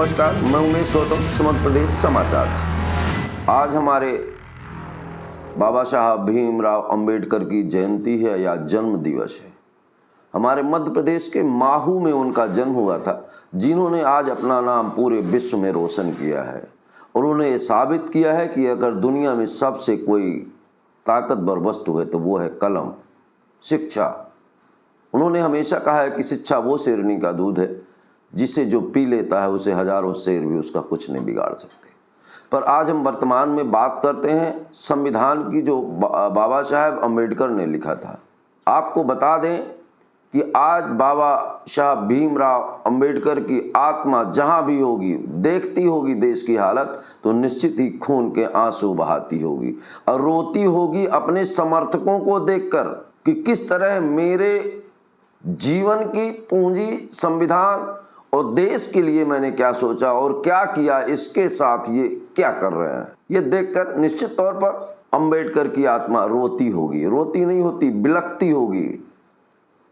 नमस्कार, मैं उमेश गौतम, समग्र प्रदेश समाचार से। आज हमारे बाबा साहब भीमराव अंबेडकर की जयंती है या जन्म दिवस है। हमारे मध्य प्रदेश के माहू में उनका जन्म हुआ था, जिन्होंने आज अपना नाम पूरे विश्व में रोशन किया है और उन्होंने ये साबित किया है कि अगर दुनिया में सबसे कोई ताकतवर वस्तु है तो वो है कलम, शिक्षा। उन्होंने हमेशा कहा है कि शिक्षा वो शेरनी का दूध है जिसे जो पी लेता है उसे हजारों शेर भी उसका कुछ नहीं बिगाड़ सकते। पर आज हम वर्तमान में बात करते हैं संविधान की, जो बाबा साहब अम्बेडकर ने लिखा था। आपको बता दें कि आज बाबा साहब भीमराव अंबेडकर की आत्मा जहाँ भी होगी, देखती होगी देश की हालत, तो निश्चित ही खून के आंसू बहाती होगी और रोती होगी अपने समर्थकों को देखकर कि किस तरह मेरे जीवन की पूंजी संविधान और देश के लिए मैंने क्या सोचा और क्या किया, इसके साथ ये क्या कर रहे हैं। ये देखकर निश्चित तौर पर अंबेडकर की आत्मा रोती होगी, रोती नहीं होती, बिलखती होगी,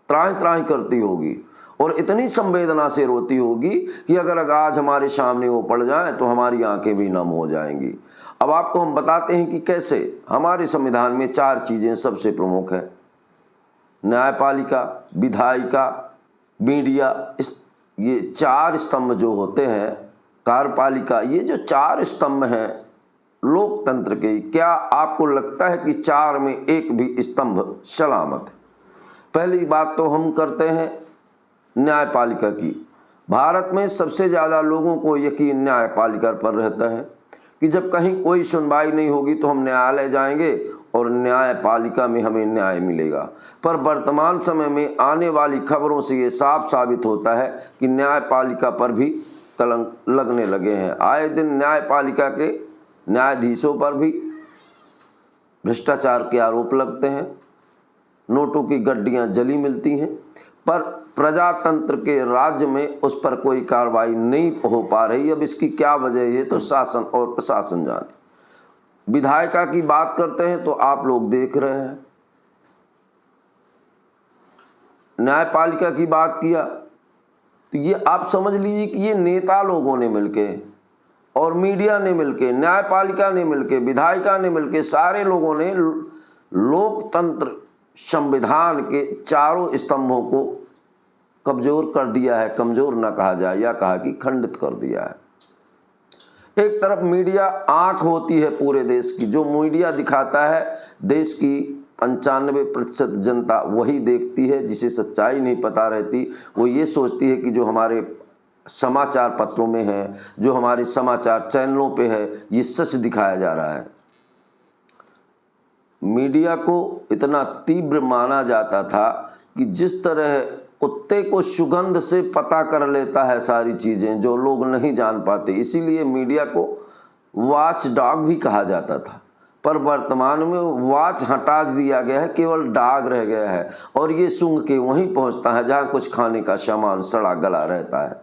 त्राहि त्राहि करती होगी और इतनी संवेदना से रोती होगी कि अगर आज हमारे सामने वो पड़ जाए तो हमारी आंखें भी नम हो जाएंगी। अब आपको हम बताते हैं कि कैसे। हमारे संविधान में 4 चीजें सबसे प्रमुख है: न्यायपालिका, विधायिका, मीडिया। ये 4 स्तंभ जो होते हैं, कार्यपालिका, ये जो 4 स्तंभ हैं लोकतंत्र के, क्या आपको लगता है कि 4 में एक भी स्तंभ सलामत है? पहली बात तो हम करते हैं न्यायपालिका की। भारत में सबसे ज़्यादा लोगों को यकीन न्यायपालिका पर रहता है कि जब कहीं कोई सुनवाई नहीं होगी तो हम न्यायालय जाएंगे और न्यायपालिका में हमें न्याय मिलेगा। पर वर्तमान समय में आने वाली खबरों से ये साफ साबित होता है कि न्यायपालिका पर भी कलंक लगने लगे हैं। आए दिन न्यायपालिका के न्यायाधीशों पर भी भ्रष्टाचार के आरोप लगते हैं, नोटों की गड्डियां जली मिलती हैं, पर प्रजातंत्र के राज्य में उस पर कोई कार्रवाई नहीं हो पा रही। अब इसकी क्या वजह है तो शासन और प्रशासन जाने। विधायिका की बात करते हैं तो आप लोग देख रहे हैं। न्यायपालिका की बात किया तो ये आप समझ लीजिए कि ये नेता लोगों ने मिलके और मीडिया ने मिलके, न्यायपालिका ने मिलके, विधायिका ने मिलके, सारे लोगों ने लोकतंत्र संविधान के चारों स्तंभों को कमजोर कर दिया है। कमजोर ना कहा जाए, या कहा कि खंडित कर दिया है। एक तरफ मीडिया आंख होती है पूरे देश की, जो मीडिया दिखाता है देश की 95% जनता वही देखती है। जिसे सच्चाई नहीं पता रहती, वो ये सोचती है कि जो हमारे समाचार पत्रों में है, जो हमारे समाचार चैनलों पे है, ये सच दिखाया जा रहा है। मीडिया को इतना तीव्र माना जाता था कि जिस तरह कुत्ते को सुगंध से पता कर लेता है सारी चीज़ें जो लोग नहीं जान पाते, इसीलिए मीडिया को वॉच डॉग भी कहा जाता था। पर वर्तमान में वॉच हटा दिया गया है, केवल डॉग रह गया है और ये सूंघ के वहीं पहुंचता है जहां कुछ खाने का सामान सड़ा गला रहता है।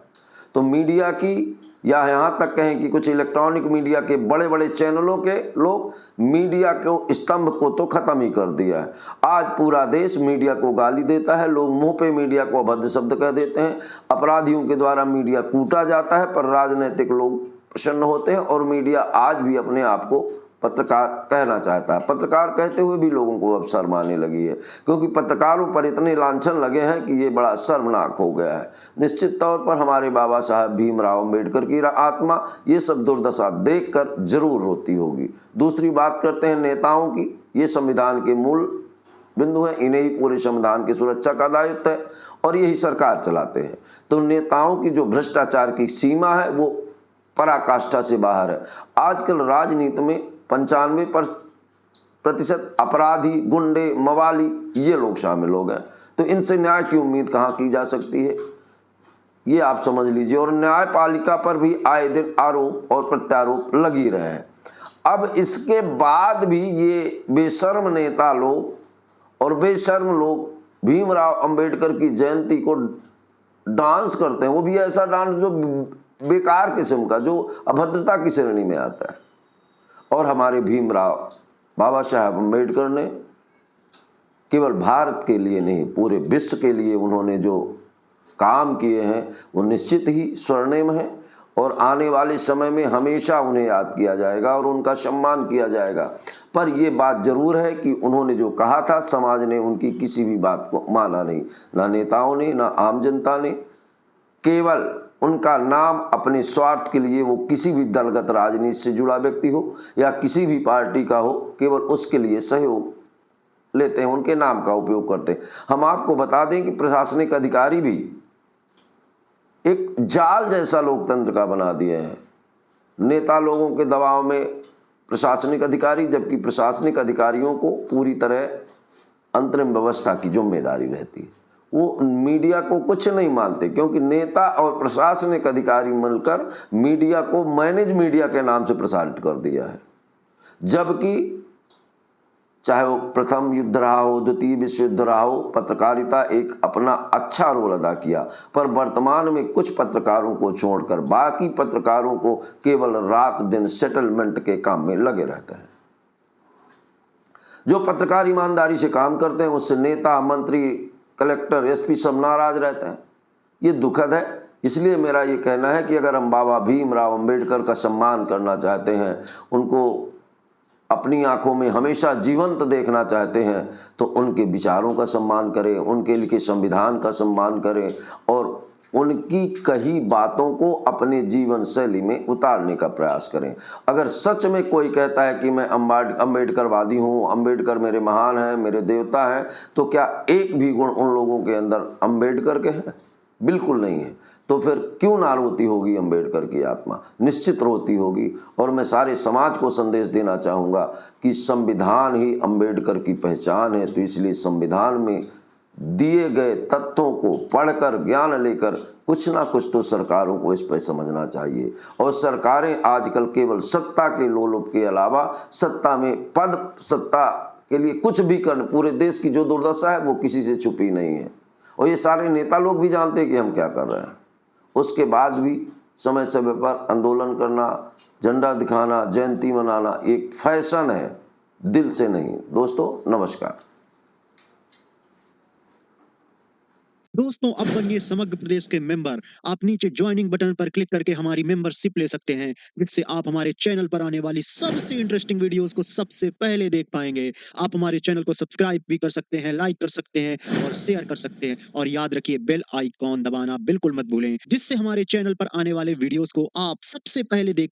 तो मीडिया की, या यहाँ तक कहें कि कुछ इलेक्ट्रॉनिक मीडिया के बड़े बड़े चैनलों के लोग मीडिया को स्तंभ को तो खत्म ही कर दिया है। आज पूरा देश मीडिया को गाली देता है, लोग मुंह पे मीडिया को अभद्र शब्द कह देते हैं, अपराधियों के द्वारा मीडिया कूटा जाता है, पर राजनीतिक लोग प्रसन्न होते हैं और मीडिया आज भी अपने आप को पत्रकार कहना चाहता है। पत्रकार कहते हुए भी लोगों को अब शर्म आने लगी है, क्योंकि पत्रकारों पर इतने लांछन लगे हैं कि ये बड़ा शर्मनाक हो गया है। निश्चित तौर पर हमारे बाबा साहब भीमराव अंबेडकर की आत्मा ये सब दुर्दशा देखकर जरूर रोती होगी। दूसरी बात करते हैं नेताओं की। ये संविधान के मूल बिंदु है, इन्हें ही पूरे संविधान की सुरक्षा का दायित्व है और यही सरकार चलाते हैं। तो नेताओं की जो भ्रष्टाचार की सीमा है वो पराकाष्ठा से बाहर है। आजकल राजनीति में 95% अपराधी, गुंडे, मवाली ये लोग शामिल हो गए, तो इनसे न्याय की उम्मीद कहाँ की जा सकती है, ये आप समझ लीजिए। और न्यायपालिका पर भी आए दिन आरोप और प्रत्यारोप लग ही रहे हैं। अब इसके बाद भी ये बेशर्म नेता लोग और बेशर्म लोग भीमराव अंबेडकर की जयंती को डांस करते हैं, वो भी ऐसा डांस जो बेकार किस्म का, जो अभद्रता की श्रेणी में आता है। और हमारे भीमराव बाबा साहब अंबेडकर ने केवल भारत के लिए नहीं, पूरे विश्व के लिए उन्होंने जो काम किए हैं वो निश्चित ही स्वर्णिम हैं और आने वाले समय में हमेशा उन्हें याद किया जाएगा और उनका सम्मान किया जाएगा। पर ये बात जरूर है कि उन्होंने जो कहा था, समाज ने उनकी किसी भी बात को माना नहीं, ना नेताओं ने, ना आम जनता ने। केवल उनका नाम अपने स्वार्थ के लिए, वो किसी भी दलगत राजनीति से जुड़ा व्यक्ति हो या किसी भी पार्टी का हो, केवल उसके लिए सहयोग लेते हैं, उनके नाम का उपयोग करते हैं। हम आपको बता दें कि प्रशासनिक अधिकारी भी एक जाल जैसा लोकतंत्र का बना दिए हैं। नेता लोगों के दबाव में प्रशासनिक अधिकारी, जबकि प्रशासनिक अधिकारियों को पूरी तरह अंतरिम व्यवस्था की जिम्मेदारी रहती है। वो मीडिया को कुछ नहीं मानते, क्योंकि नेता और प्रशासनिक अधिकारी मिलकर मीडिया को मैनेज मीडिया के नाम से प्रसारित कर दिया है। जबकि चाहे वो प्रथम युद्ध रहा हो, द्वितीय विश्व युद्ध रहा हो, पत्रकारिता एक अपना अच्छा रोल अदा किया। पर वर्तमान में कुछ पत्रकारों को छोड़कर बाकी पत्रकारों को केवल रात दिन सेटलमेंट के काम में लगे रहते हैं। जो पत्रकार ईमानदारी से काम करते हैं, उससे नेता, मंत्री, कलेक्टर, एसपी सब नाराज रहते हैं। ये दुखद है। इसलिए मेरा ये कहना है कि अगर हम बाबा भीमराव अंबेडकर का सम्मान करना चाहते हैं, उनको अपनी आंखों में हमेशा जीवंत देखना चाहते हैं, तो उनके विचारों का सम्मान करें, उनके लिखे संविधान का सम्मान करें और उनकी कही बातों को अपने जीवन शैली में उतारने का प्रयास करें। अगर सच में कोई कहता है कि मैं अम्बेडकरवादी हूँ, अम्बेडकर मेरे महान हैं, मेरे देवता हैं, तो क्या एक भी गुण उन लोगों के अंदर अम्बेडकर के हैं? बिल्कुल नहीं है। तो फिर क्यों ना रोती होगी अम्बेडकर की आत्मा? निश्चित रोती होगी। और मैं सारे समाज को संदेश देना चाहूँगा कि संविधान ही अम्बेडकर की पहचान है। तो इसलिए संविधान में दिए गए तथ्यों को पढ़कर, ज्ञान लेकर कुछ ना कुछ तो सरकारों को इस पर समझना चाहिए। और सरकारें आजकल केवल सत्ता के लोलुप के अलावा सत्ता में पद, सत्ता के लिए कुछ भी करने, पूरे देश की जो दुर्दशा है वो किसी से छुपी नहीं है। और ये सारे नेता लोग भी जानते हैं कि हम क्या कर रहे हैं। उसके बाद भी समय समय पर आंदोलन करना, झंडा दिखाना, जयंती मनाना एक फैशन है, दिल से नहीं। दोस्तों नमस्कार। दोस्तों, अब बनिए समग्र प्रदेश के मेंबर। आप नीचे ज्वाइनिंग बटन पर क्लिक करके हमारी मेंबरशिप ले सकते हैं, जिससे आप हमारे चैनल पर आने वाली सबसे इंटरेस्टिंग वीडियोस को सबसे पहले देख पाएंगे। आप हमारे चैनल को सब्सक्राइब भी कर सकते हैं, लाइक कर सकते हैं और शेयर कर सकते हैं। और याद रखिए, बेल आइकॉन दबाना बिल्कुल मत भूलें, जिससे हमारे चैनल पर आने वाले वीडियोस को आप सबसे पहले देख